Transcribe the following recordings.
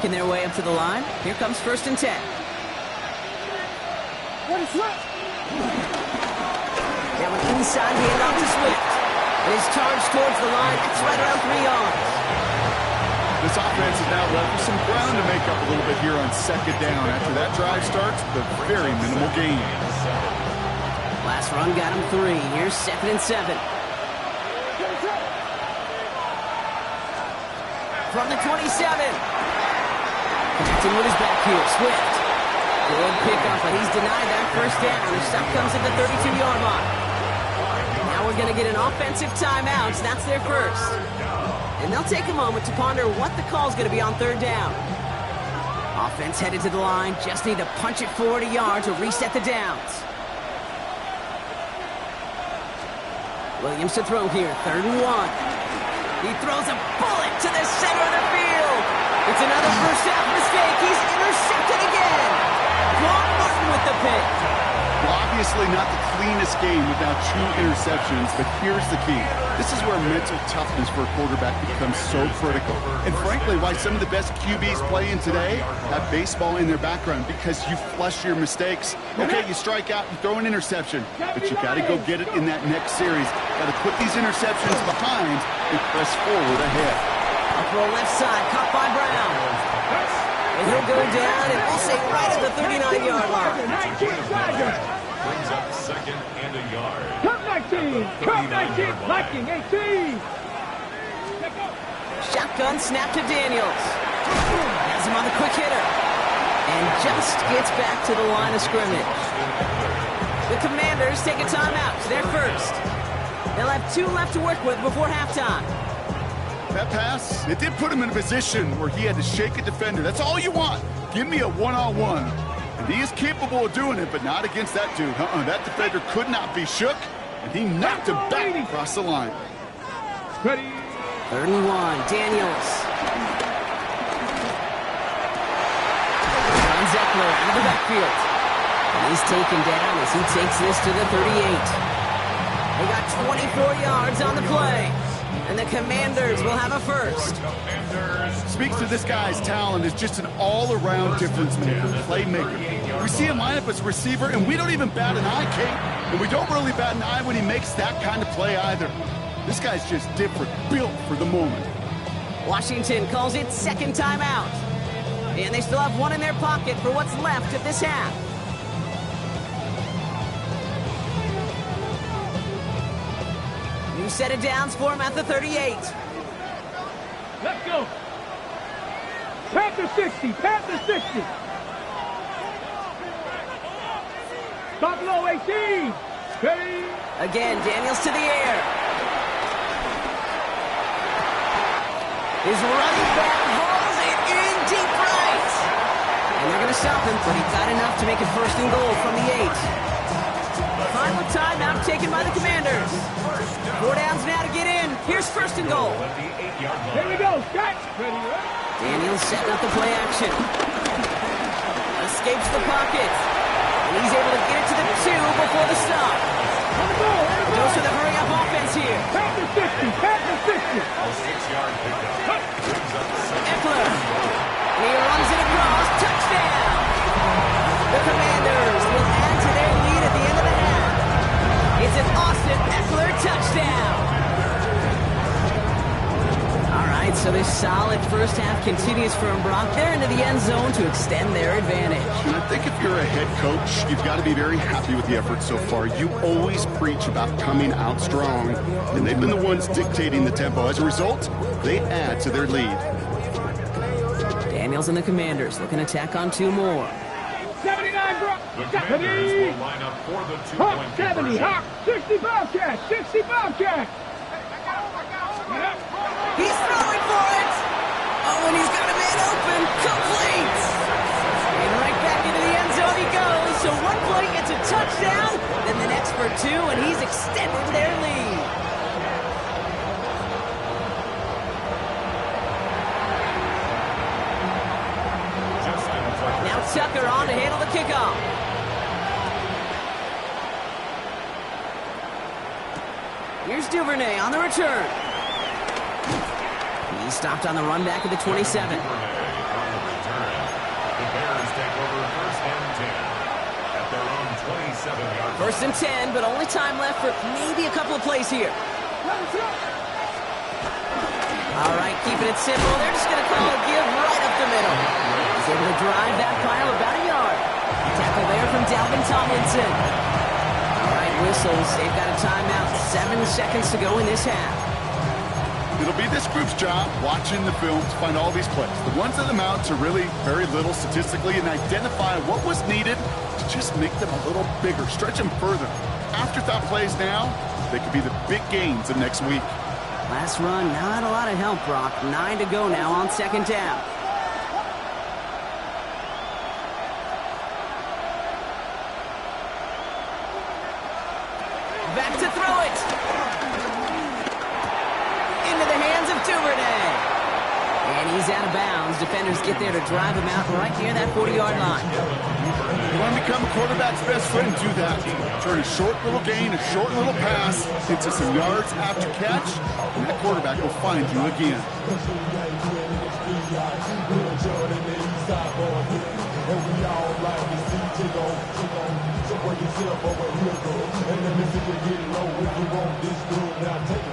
working their way up to the line. Here comes 1st and 10. Now an inside handoff to Swift. His charge towards the line. It's right around 3 yards. This offense is now left with some ground to make up a little bit here on 2nd down. After that drive starts, the very minimal gain. Last run got him 3. Here's 2nd and 7. From the 27. Connecting with his back here, Swift. Good pickup, but he's denied that 1st down. The stop comes at the 32-yard line. Now we're going to get an offensive timeout. So that's their first. And they'll take a moment to ponder what the call is going to be on 3rd down. Offense headed to the line. Just need to punch it 40 yards to reset the downs. Williams to throw here, 3rd and 1. He throws a bullet to the center of the field. It's another first half mistake. He's intercepted again. Quan Martin with the pick. Well, obviously not the cleanest game without 2 interceptions, but here's the key. This is where mental toughness for a quarterback becomes so critical. And frankly, why some of the best QBs playing today have baseball in their background, because you flush your mistakes. Okay, you strike out, you throw an interception, but you got to go get it in that next series. Got to put these interceptions behind and press forward ahead. A throw left side, caught by Brown. And he'll go down, and we'll say right at the 39-yard line. Brings up 2nd and a yard. Cup 19, Cup 19, Viking 18. Shotgun snap to Daniels. Has him on the quick hitter. And just gets back to the line of scrimmage. The Commanders take a timeout. They're first. They'll have 2 left to work with before halftime. That pass, it did put him in a position where he had to shake a defender. That's all you want. Give me a one-on-one. And he is capable of doing it, but not against that dude. That defender could not be shook, and he knocked him back across the line. Ready. 3rd and 1, Daniels. Von Zeckler out of the backfield. And he's taken down as he takes this to the 38. They got 24 yards on the play. And the Commanders will have a first. Speaks to this guy's talent as just an all-around difference maker, playmaker. We see him line up as a receiver, and we don't even bat an eye, Kate. And we don't really bat an eye when he makes that kind of play either. This guy's just different, built for the moment. Washington calls it 2nd timeout. And they still have 1 in their pocket for what's left of this half. New set of downs for him at the 38. Let's go. Panther 60, Panther 60. Buffalo 18. Ready. Again, Daniels to the air. His running back hauls it in deep right. And they're going to stop him, but he got enough to make it 1st and goal from the 8. Final timeout taken by the Commanders. 4 downs now to get in. Here's 1st and goal. Here we go. Catch. Ready. Daniels setting up the play action. Escapes the pocket. And he's able to get it to the 2 before the stop. Goes to the hurry-up offense here. Panther 60, Panther 60. 6-yard pickup. Brings up 2nd. Eckler. And he runs it across. Touchdown. The Commanders will add to their lead at the end of the half. It's an Austin Eckler touchdown. All right, so this solid first half continues for Brock. They're into the end zone to extend their advantage. And I think if you're a head coach, you've got to be very happy with the effort so far. You always preach about coming out strong, and they've been the ones dictating the tempo. As a result, they add to their lead. Daniels and the Commanders looking to tack on 2 more. 79, bro. The Commanders will line up for the 2-point Hawk 70, conversion. Hawk 60 Bobcat, 60 Bobcat. He's throwing for it. Oh, and he's got a man open. Complete. And right back into the end zone he goes. So one play gets a touchdown, then the next for 2, and he's extended their lead. Now Tucker on to handle the kickoff. Here's Duvernay on the return. He stopped on the run back at the 27. 7-yard line. 1st and 10, but only time left for maybe a couple of plays here. All right, keeping it simple. They're just going to call a give right up the middle. He's able to drive that pile about a yard. Tackle there from Dalvin Tomlinson. All right, whistles. They've got a timeout. 7 seconds to go in this half. It'll be this group's job watching the film to find all these plays. The ones that amount to really very little statistically and identify what was needed to just make them a little bigger, stretch them further. Afterthought plays now, they could be the big gains of next week. Last run, not a lot of help, Brock. 9 to go now on 2nd down. Back to throw it. Into the hands of Duvernay. And he's out of bounds. Defenders get there to drive him out right near that 40-yard line. You want to become a quarterback's best friend, do that. Turn a short little gain, a short little pass into some yards after catch, and that quarterback will find you again.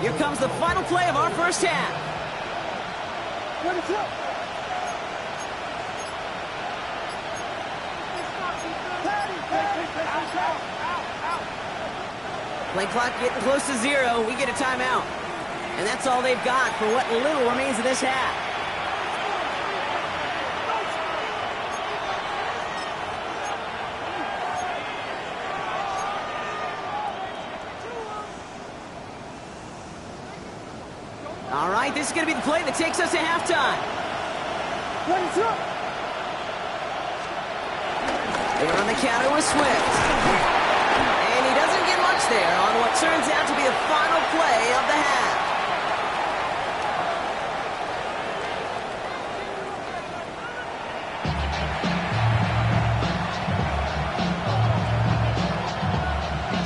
Here comes the final play of our first half. Play clock getting close to 0. We get a timeout. And that's all they've got for what little remains of this half. All right, this is going to be the play that takes us to halftime. They're on the counter with Swift. And he doesn't get much there on what turns out to be the final play of the half.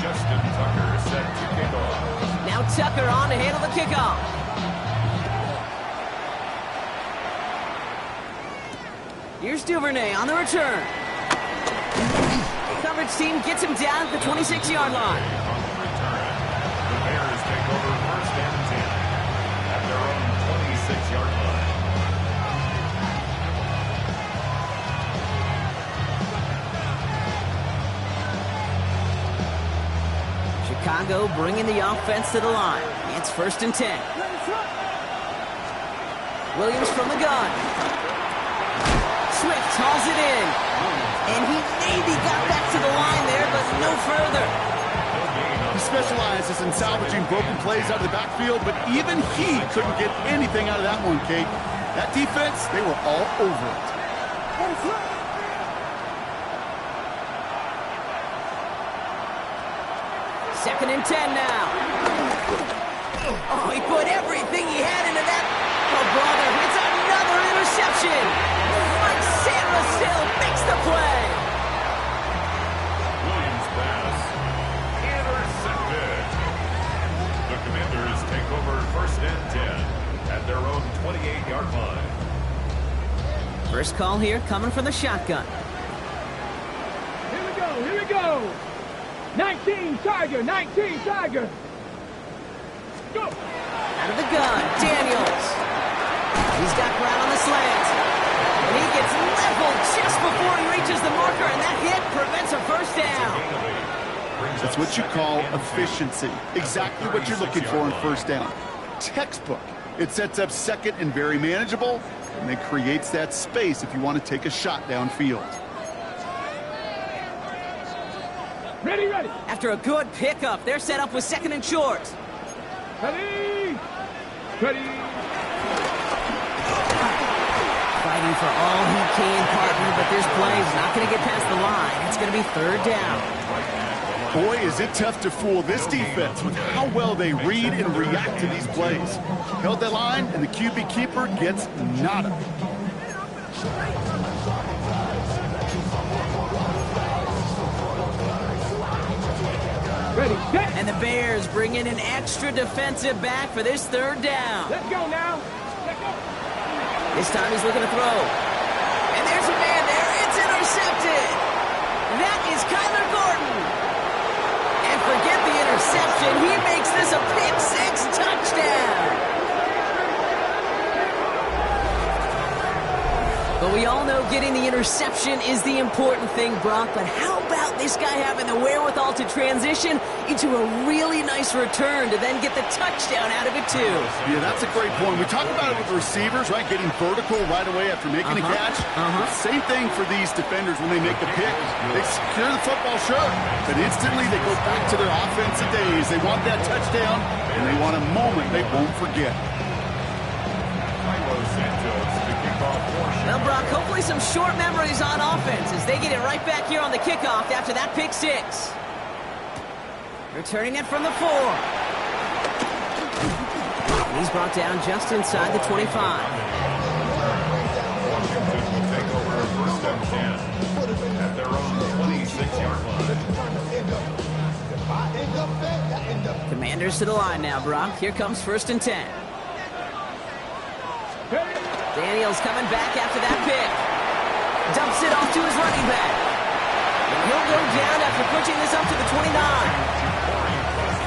Justin Tucker is set to kick off. Now Tucker on to handle the kickoff. Here's Duvernay on the return. The coverage team gets him down at the 26-yard line. On the return, the Bears take over 1st and 10 at their own 26-yard line. Chicago bringing the offense to the line. It's 1st and 10. Williams from the gun. Swift hauls it in. And he maybe got back to the line there, but no further. He specializes in salvaging broken plays out of the backfield, but even he couldn't get anything out of that one, Kate. That defense, they were all over it. 2nd and 10 now. Oh, he put everything he had into that. Oh, brother, it's another interception. Mike Sainristil makes the play. Williams pass intercepted. The Commanders take over 1st and 10 at their own 28-yard line. First call here coming from the shotgun. Here we go. 19 Tiger, 19 Tiger. Go. Out of the gun, Daniels. He's got ground on the slant. And he gets leveled just before he reaches the marker, and that hit prevents a 1st down. That's what you call efficiency. Exactly what you're looking for in 1st down. Textbook. It sets up 2nd and very manageable, and then creates that space if you want to take a shot downfield. Ready. After a good pickup, they're set up with 2nd and short. Ready. Fighting for all he can, partner, but this play is not going to get past the line. It's going to be 3rd down. Boy, is it tough to fool this defense with how well they read and react to these plays. Held that line, and the QB keeper gets nada. Ready, set. And the Bears bring in an extra defensive back for this 3rd down. Let's go now. Let's go. This time he's looking to throw. And there's a man there. It's intercepted. That is Kyler Gordon. reception. He makes this a pick six touchdown. But we all know getting the interception is the important thing, Brock. But how about this guy having the wherewithal to transition into a really nice return to then get the touchdown out of it, too? Yeah, that's a great point. We talk about it with receivers, right? Getting vertical right away after making a catch. Same thing for these defenders when they make the pick. They secure the football, sure, but instantly they go back to their offensive days. They want that touchdown, and they want a moment they won't forget. Well, Brock, hopefully some short memories on offense as they get it right back here on the kickoff after that pick six. Returning it from the 4. He's brought down just inside the 25. Washington will take over first and 10 at their own 26-yard line. Commanders to the line now, Brock. Here comes first and 10. Daniels coming back after that pick. Dumps it off to his running back. And he'll go down after pushing this up to the 29.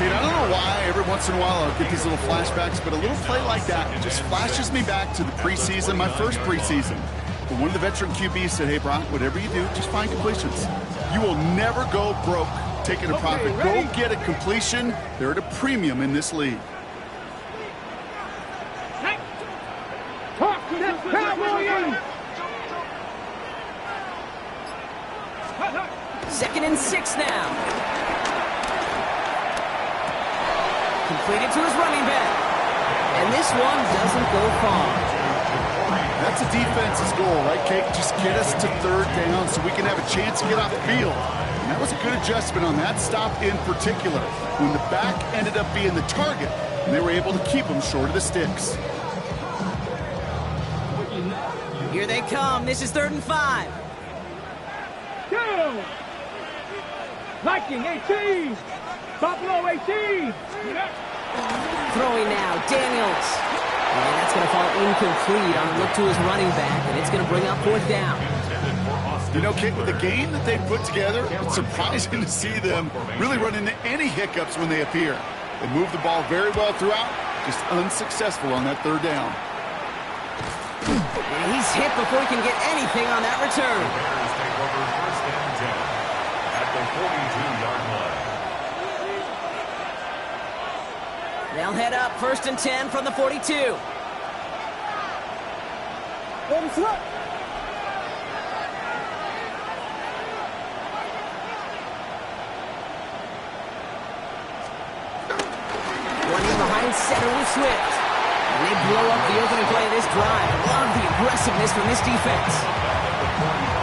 Kate, I don't know why every once in a while I'll get these little flashbacks, but a little play like that just flashes me back to the preseason, my first preseason. But one of the veteran QBs said, hey, Brock, whatever you do, just find completions. You will never go broke taking a profit. Go get a completion. They're at a premium in this league. Second and 6 now. Completed to his running back. And this one doesn't go far. That's a defense's goal, right, Kate? Just get us to third down so we can have a chance to get off the field. And that was a good adjustment on that stop in particular, when the back ended up being the target, and they were able to keep him short of the sticks. Here they come. This is 3rd and 5. Go! Viking 18! Buffalo 18! Throwing now, Daniels. And that's going to fall incomplete on a look to his running back, and it's going to bring up 4th down. You know, Kate, with the game that they put together, it's surprising to see them really run into any hiccups when they appear. They move the ball very well throughout, just unsuccessful on that 3rd down. And he's hit before he can get anything on that return. The Bears take over first and 10 at the 42-yard line. They'll head up 1st and 10 from the 42. Running behind center with Swift. And they blow up the opening play of this drive. Love the aggressiveness from this defense.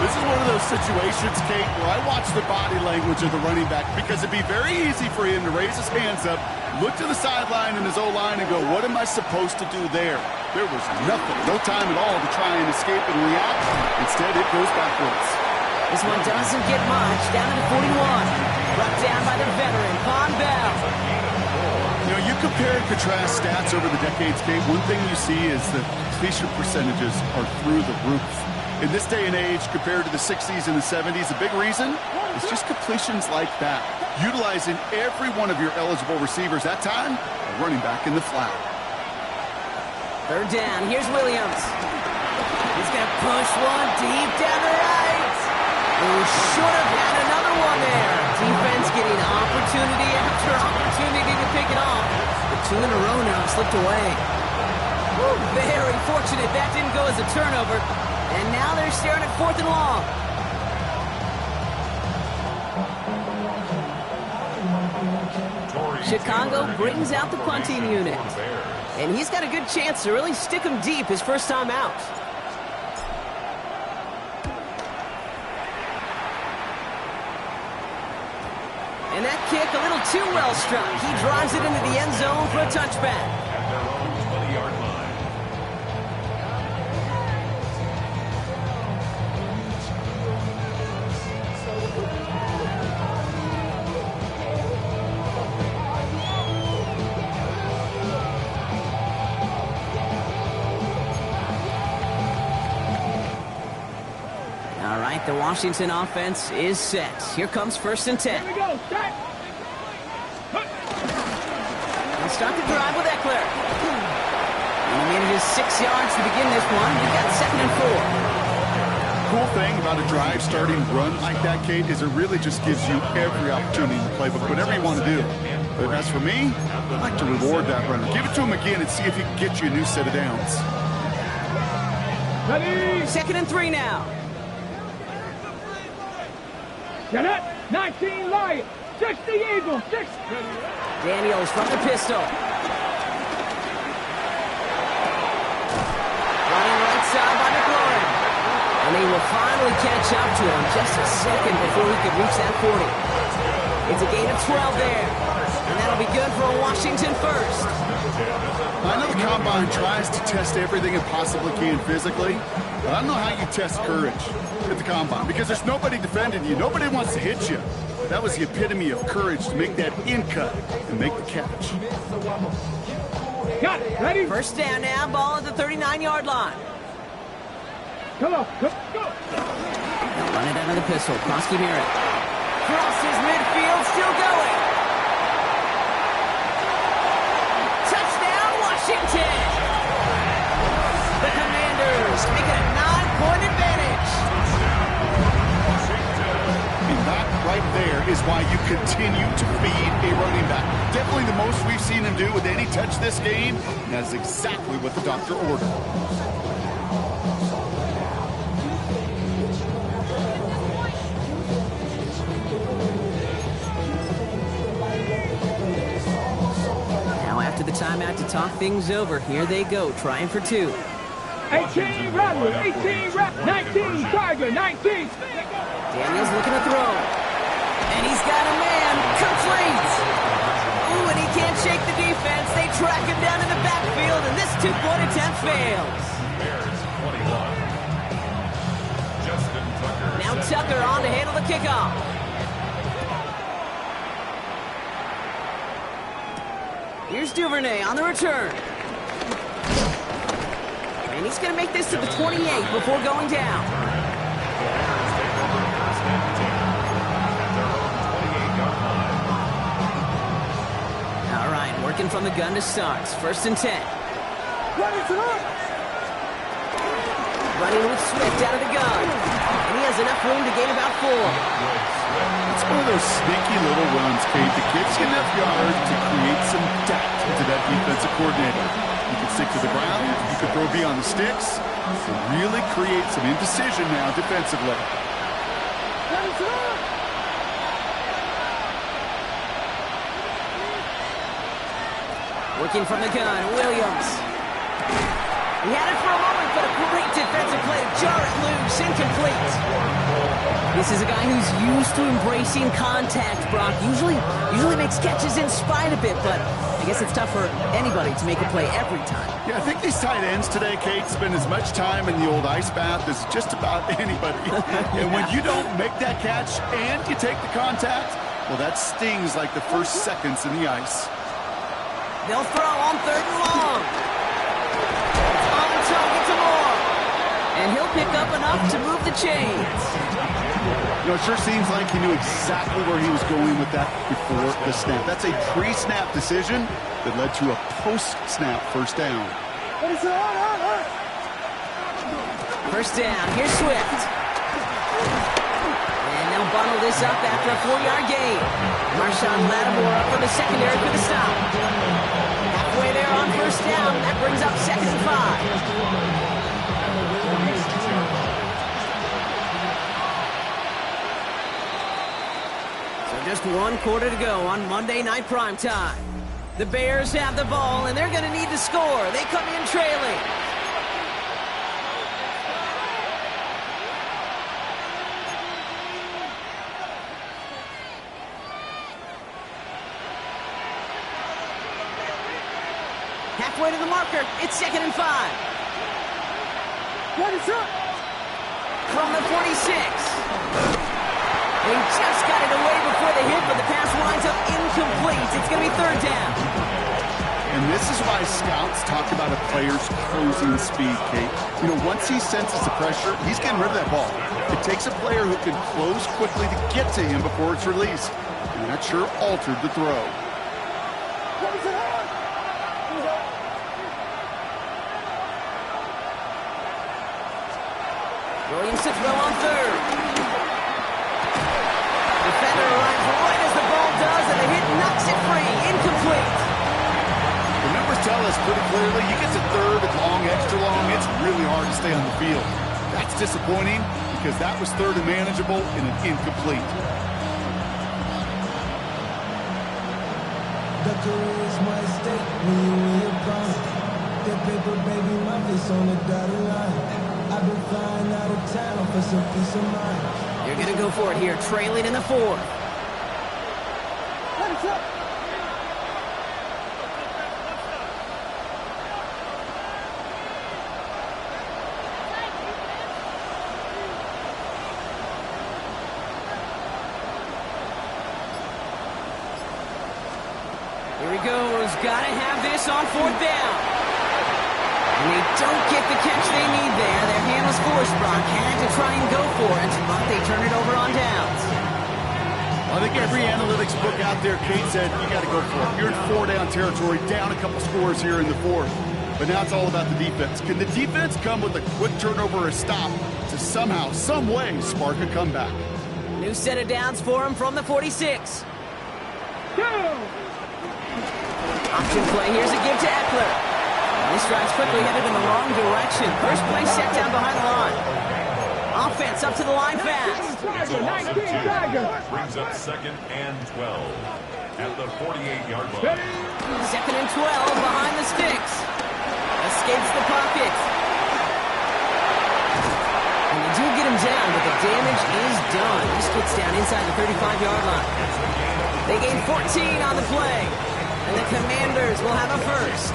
This is one of those situations, Kate, where I watch the body language of the running back because it'd be very easy for him to raise his hands up, look to the sideline in his O-line and go, what am I supposed to do there? There was nothing, no time at all to try and escape and react. Instead, it goes backwards. This one doesn't get much. Down to the 41. Brought down by the veteran, Von Bell. You know, you compare and contrast stats over the decades, Kate. One thing you see is that completion percentages are through the roof. In this day and age, compared to the 60s and the 70s, a big reason is just completions like that. Utilizing every one of your eligible receivers that time, running back in the flat. 3rd down. Here's Williams. He's going to push one deep down the right. He should have had another one there. Defense getting opportunity after opportunity to pick it off. The 2 in a row now slipped away. Woo, very fortunate that didn't go as a turnover. And now they're staring at 4th and long. Chicago brings out the punting unit. And he's got a good chance to really stick him deep his first time out. And that kick a little too well struck. He drives it into the end zone for a touchback. At their own 20-yard line. All right, the Washington offense is set. Here comes 1st and 10. Here we go, set! start the drive with Eckler. And he manages 6 yards to begin this one. We've got 2nd and 4. Cool thing about a drive starting run like that, Kate, is it really just gives you every opportunity in the playbook, whatever you want to do. But as for me, I like to reward that runner. Give it to him again and see if he can get you a new set of downs. Ready? 2nd and 3 now. Get it. 19 Lions. 60 Eagles. 6. Daniels from the pistol. Running right side by McLaurin. And they will finally catch up to him just a second before he could reach that 40. It's a gain of 12 there. And that'll be good for a Washington first. I know the Combine tries to test everything it possibly can physically, but I don't know how you test courage at the Combine because there's nobody defending you. Nobody wants to hit you. That was the epitome of courage to make that in cut and make the catch. Got it. Ready? First down now, ball at the 39-yard line. Come on. Go. They'll run it out of the pistol. Krosky Merritt. Crosses midfield, still going. Touchdown, Washington! The Commanders make it a 9-point advantage. And that right there is why you continue to feed a running back. Definitely the most we've seen him do with any touch this game. And that is exactly what the doctor ordered. The timeout to talk things over. Here they go, trying for 2. 18 Rattler, 18 Rattler, 19 Tiger, 19. Daniels looking to throw. And he's got a man. Complete. Ooh, and he can't shake the defense. They track him down in the backfield, and this 2-point attempt fails. Bears 21. Justin Tucker. Now Tucker on to handle the kickoff. Here's Duvernay on the return. And he's going to make this to the 28 before going down. All right, working from the gun to start. 1st and 10. Running with Swift out of the gun. And he has enough room to gain about 4. It's one of those sneaky little runs, Kate, that gets you enough yards to create some doubt into that defensive coordinator. You can stick to the ground, you can throw beyond the sticks, and really create some indecision now defensively. Working from the gun, Williams. He had it for a moment, but a great defensive play to jar it loose, incomplete. This is a guy who's used to embracing contact, Brock. Usually makes catches in spite of it, but I guess it's tough for anybody to make a play every time. Yeah, I think these tight ends today, Kate, spend as much time in the old ice bath as just about anybody. And when you don't make that catch and you take the contact, well, that stings like the first seconds in the ice. They'll throw on 3rd and long. On target to Moore. And he'll pick up enough to move the chains. You know, it sure seems like he knew exactly where he was going with that before the snap. That's a pre-snap decision that led to a post-snap first down. First down, here's Swift. And they'll bundle this up after a 4-yard gain. Marshawn Lattimore up for the secondary for the stop. Halfway there on first down, that brings up 2nd and 5. Just 1 quarter to go on Monday Night Primetime. The Bears have the ball, and they're going to need to score. They come in trailing. Halfway to the marker. It's 2nd and 5. What is up? From the 46. They just got it away before the hit, but the pass winds up incomplete. It's going to be 3rd down. And this is why scouts talk about a player's closing speed, Kate. You know, once he senses the pressure, he's getting rid of that ball. It takes a player who can close quickly to get to him before it's released. And that sure altered the throw. Williams to throw on third. Defender arrives right as the ball does, and the hit knocks it free. Incomplete. The numbers tell us pretty clearly, you get to third, it's long, extra long, it's really hard to stay on the field. That's disappointing because that was third and manageable and an incomplete. Is my state when you in your prime. That paper, baby, my face on the dotted line. I've been flying out of town for some peace of mind. You're going to go for it here, trailing in the fourth. Here he goes. Got to have this on fourth down. And they don't get the catch they need there. Their hand was forced. Brock had to try and go for it, but they turn it over on downs. I think every analytics book out there, Kate said, you got to go for it. You're in four-down territory, down a couple scores here in the fourth. But now it's all about the defense. Can the defense come with a quick turnover or a stop to somehow, some way, spark a comeback? New set of downs for him from the 46. Option play. Here's a give to Eckler. This drive's quickly headed in the wrong direction. First play set down behind the line. Offense up to the line fast. Brings up 2nd and 12 at the 48-yard line. 2nd and 12 behind the sticks. Escapes the pocket. And they do get him down, but the damage is done. This gets down inside the 35-yard line. They gain 14 on the play. And the Commanders will have a first.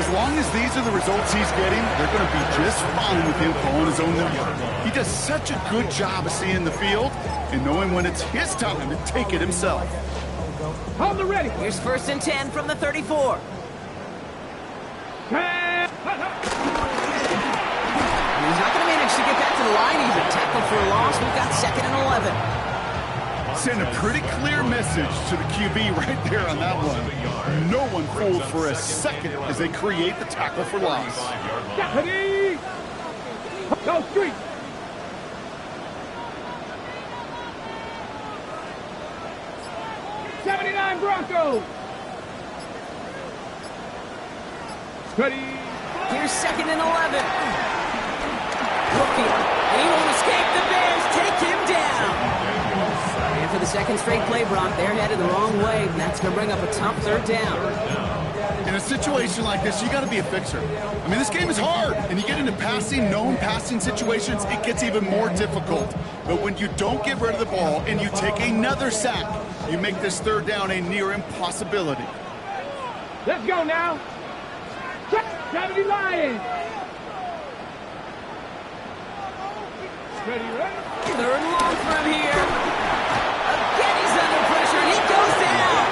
As long as these are the results he's getting, they're going to be just fine with him calling his own number. He does such a good job of seeing the field and knowing when it's his time to take it himself. Hold the ready. Here's 1st and 10 from the 34. And he's not going to manage to get back to the line even. Tackle for a loss. We've got 2nd and 11. Send a pretty clear message to the QB right there on that one. No one fooled for a second as they create the tackle for loss. Ready. Go street. '79 Broncos. Ready. Here's 2nd and 11. Looking. And he won't escape. The Bears take him down. And for the second straight play, Brock, they're headed the wrong way. And that's going to bring up a tough 3rd down. In a situation like this, you got to be a fixer. I mean, this game is hard, and you get into passing, known passing situations, it gets even more difficult. But when you don't get rid of the ball and you take another sack, you make this 3rd down a near impossibility. Let's go now. 70 Lions. Ready. 3rd and long for him here. Again, he's under pressure, and he goes down.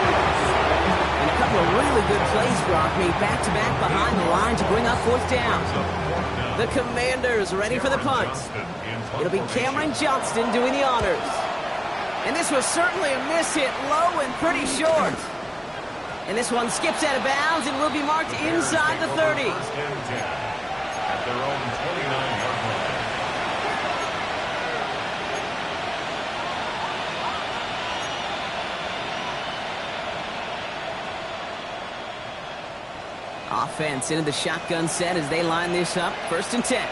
And a couple of really good plays, Brock, made back-to-back behind the line to bring up 4th down. The Commanders ready for the punt. It'll be Cameron Johnston doing the honors. And this was certainly a miss hit, low and pretty short. And this one skips out of bounds and will be marked inside the 30. At their own 29-yard line. Offense into the shotgun set as they line this up. 1st and 10.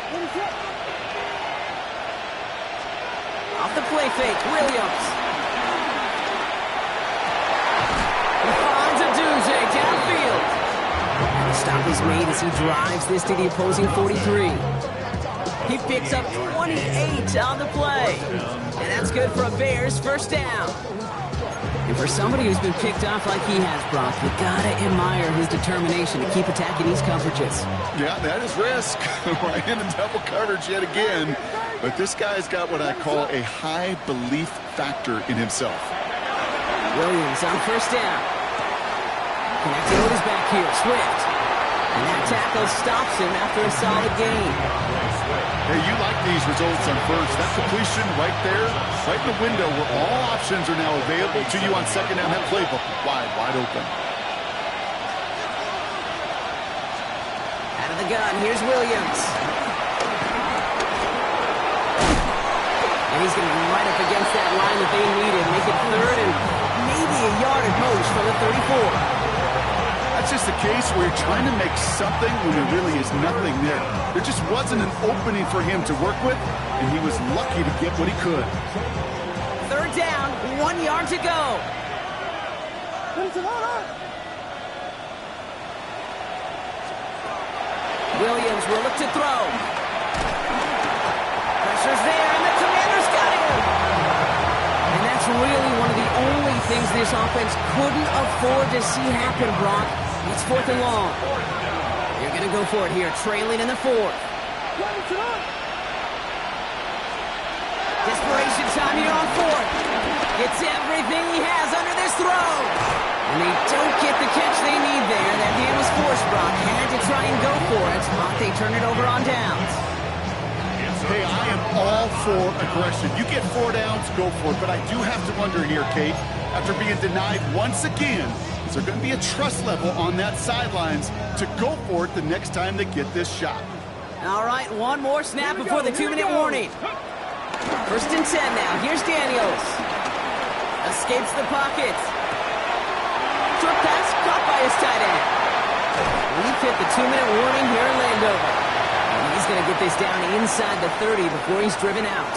Off the play fake, Williams. Finds a doozy downfield. And the stop is made as he drives this to the opposing 43. He picks up 28 on the play. And that's good for a Bears 1st down. And for somebody who's been picked off like he has, Brock, you gotta admire his determination to keep attacking these coverages. Yeah, that is risk. Right into double coverage yet again. But this guy's got what I call a high belief factor in himself. Williams on 1st down. Connecting with his back here, Swift. And that tackle stops him after a solid gain. Hey, you like these results on 1st. That completion right there, right in the window where all options are now available to you on 2nd down. That playbook wide open. Out of the gun, here's Williams. And he's going to be right up against that line that they needed. Make it third and maybe a yard at most from the 34. That's just a case where you're trying to make something when there really is nothing there. There just wasn't an opening for him to work with, and he was lucky to get what he could. Third down, 1 yard to go. Williams will look to throw. Pressure's there, and the Commanders got him. And that's really one of the only things this offense couldn't afford to see happen, Brock. It's 4th and long. You're going to go for it here, trailing in the 4th. Desperation time here on 4th. Gets everything he has under this throw. And they don't get the catch they need there. That hand was forced, Brock. Had to try and go for it, but they turn it over on downs. Hey, I am all for aggression. You get 4 downs, go for it. But I do have to wonder here, Kate, after being denied once again, is there going to be a trust level on that sidelines to go for it the next time they get this shot? All right, one more snap before the 2-minute warning. 1st and 10 now. Here's Daniels. Escapes the pocket. Short pass caught by his tight end. We've hit the 2-minute warning here in Landover. And he's going to get this down inside the 30 before he's driven out.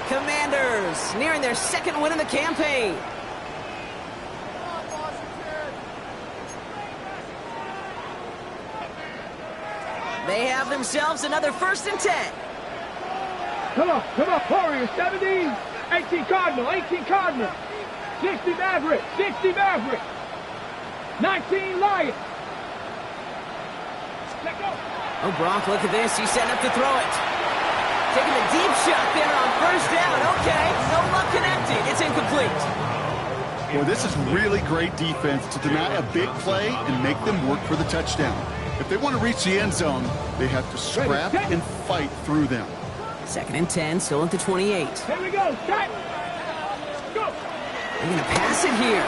Commanders nearing their 2nd win of the campaign. They have themselves another 1st and 10. Come on, Warriors, 17, 18 Cardinal, 18 Cardinal, 60 Maverick, 60 Maverick, 19 Lions. Let go. Oh, Brock, look at this. He's setting up to throw it. Taking a deep shot there on 1st down. Okay, no luck connecting. It's incomplete. Well, this is really great defense to deny a big play and make them work for the touchdown. If they want to reach the end zone, they have to scrap and fight through them. 2nd and 10, still at the 28. Here we go, set, go. They're going to pass it here.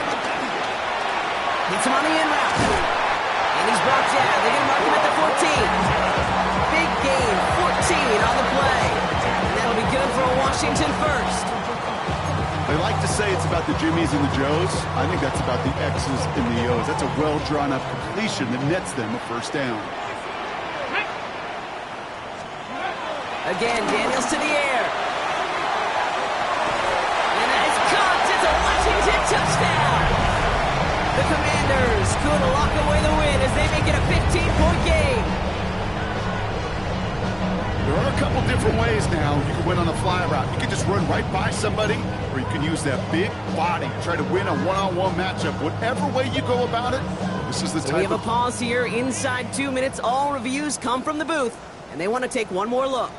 Hits him on the in route. And he's brought down. They're going to mark him at the 14. Big gain, 14 on the play. And that'll be good for a Washington first. They like to say it's about the Jimmies and the Joes. I think that's about the X's and the O's. That's a well-drawn-up completion that nets them a 1st down. Again, Daniels to the air. And it's caught. It's a Washington touchdown. The Commanders could lock away the win as they make it a 15-point game. There are a couple different ways now. You can win on a fly route. You can just run right by somebody, or you can use that big body, try to win a one-on-one matchup. Whatever way you go about it, this is the So type we have of... a pause here. Inside 2 minutes, all reviews come from the booth, and they want to take one more look.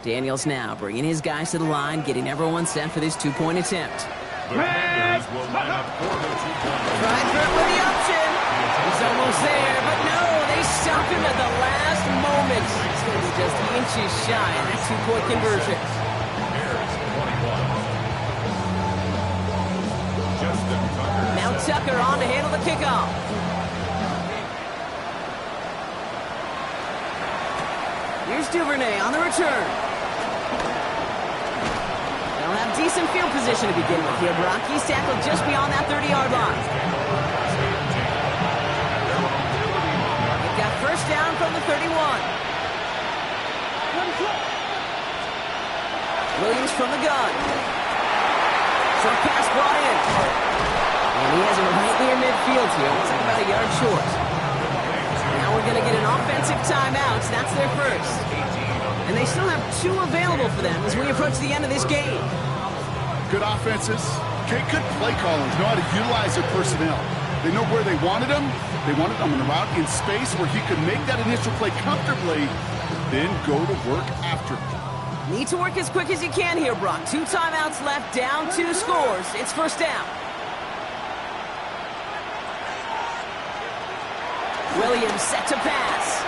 Daniels now bringing his guys to the line, getting everyone set for this 2-point attempt. The Commanders will line up for the 2-point. Trying for it with the option. He's almost there, but no, they stop him at the last moment. He's going to be just inches shy of that 2-point conversion. Bears 21. Justin Tucker. Now Tucker on to handle the kickoff. Here's Duvernay on the return. They'll have decent field position to begin with here, Brock. He's tackled just beyond that 30-yard line. They've got 1st down from the 31. Williams from the gun. Short pass brought in. And he has him right near midfield here. Looks like about a yard short. Now we're going to get an offensive timeout. That's their first. And they still have 2 available for them as we approach the end of this game. Good offenses. Okay, good play callers know how to utilize their personnel. They know where they wanted them. They wanted them on the route in space where he could make that initial play comfortably, then go to work after. Need to work as quick as you can here, Brock. 2 timeouts left, down 2 scores. It's 1st down. Williams set to pass.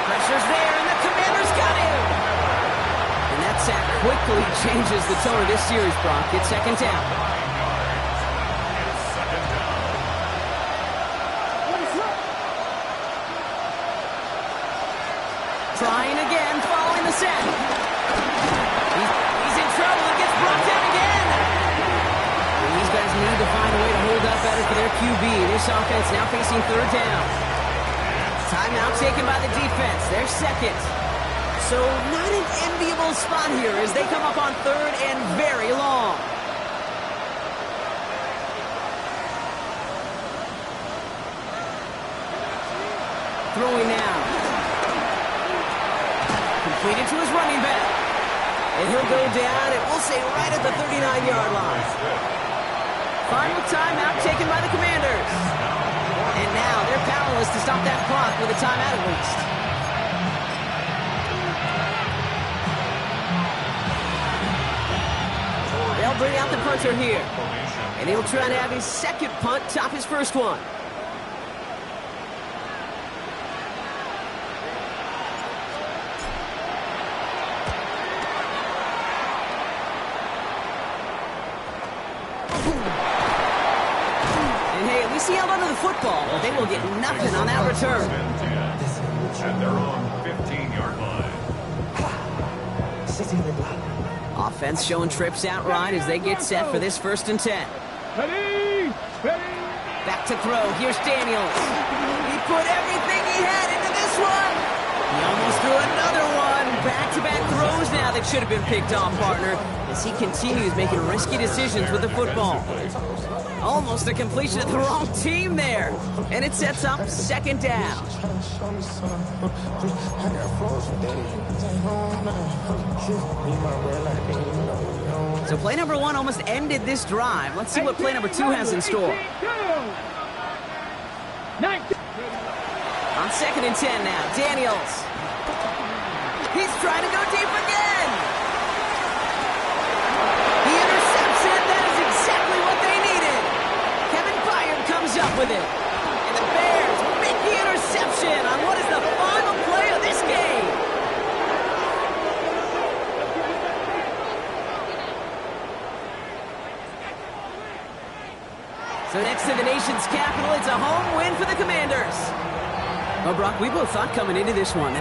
Pressure's there, and the Commanders got him. And that sack quickly changes the tone of this series, Brock. It's second down. Trying again, following the sack. He's in trouble and gets brought down again. And these guys need to find a way to hold up better for their QB. This offense now facing third down. Timeout taken by the defense. They're second. So not an enviable spot here as they come up on third and very long. Throwing now. Completed to his running back. And he'll go down, and we'll say right at the 39-yard line. Final timeout taken by the Commanders. And now they're powerless to stop that clock with a timeout at least. They'll bring out the punter here. And he'll try to have his second punt top his first one. He held onto the football, but they will get nothing on that return. At their own 15-yard line. Offense showing trips out right as they get set for this 1st and 10. Ready? Back to throw. Here's Daniels. He put everything he had into this one. He almost threw another one. Back-to-back throws now that should have been picked off, partner, as he continues making risky decisions with the football. Almost a completion of the wrong team there. And it sets up second down. So play number 1 almost ended this drive. Let's see what play number 2 has in store. On 2nd and 10 now, Daniels. He's trying to go deep again. He intercepts it. That is exactly what they needed. Kevin Byard comes up with it. And the Bears make the interception on what is the final play of this game. So next to the nation's capital, it's a home win for the Commanders. Well, Brock, we both thought coming into this one that